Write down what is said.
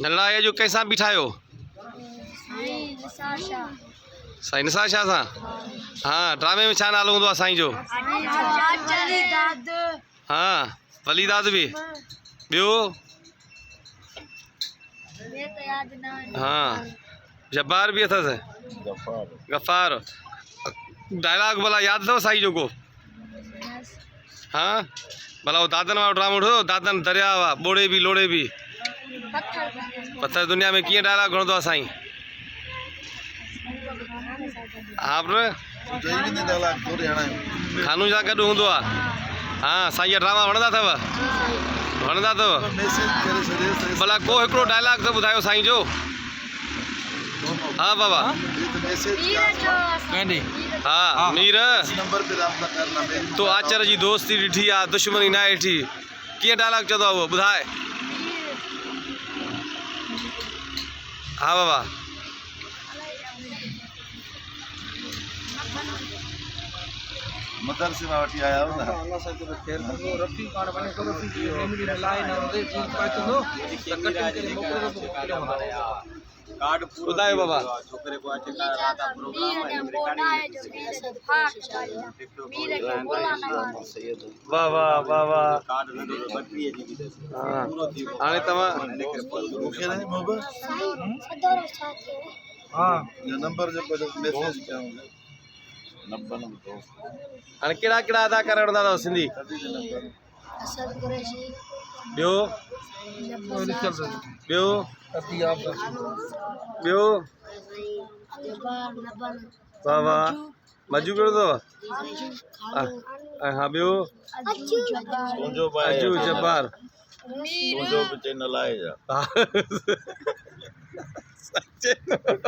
नलड़ाईअ जो कंहिंसां बीठायो साईं निसार शाह सां हाँ ड्रामे में छा नालो हूंदो आहे साईं जो हाँ वली दाद बि ॿियो हाँ जब्बार भी अथस गफ़ार डायलॉग भला याद अथव साईं जो को हाँ भला वो दादन वारो ड्रामो ॾिठो दादन दरिया हुआ ॿोड़े बि लोड़े बि पत्थर दुनिया में कीअं डायलॉग खणंदो आहे साईं हाँ पर खानू सां गॾु हूंदो आहे हाँ साईं जा ड्रामा वणंदा अथव भला को हिकिड़ो डायलॉग त ॿुधायो साईं जो हाँ बाबा हाँ मीर तो आचर जी दोस्ती ॾिठी आहे दुश्मनी न ॾिठी कीअं डायलॉग चवंदो आहे उहो ॿुधाए हाँ बाबा मदरसे में वठी आया हो ॿुधायो बाबा वाह वाह वाह वाह हाणे तव्हां नंबर जो मैसेज कयूं हाणे कहिड़ा कहिड़ा अदाकार वणंदा अथव सिंधी ॿियो ॿियो ॿियो वाह वाह मजू कहिड़ो अथव हाँ ॿियो अजू जब्बार तुंहिंजो बि चैनल आहे छा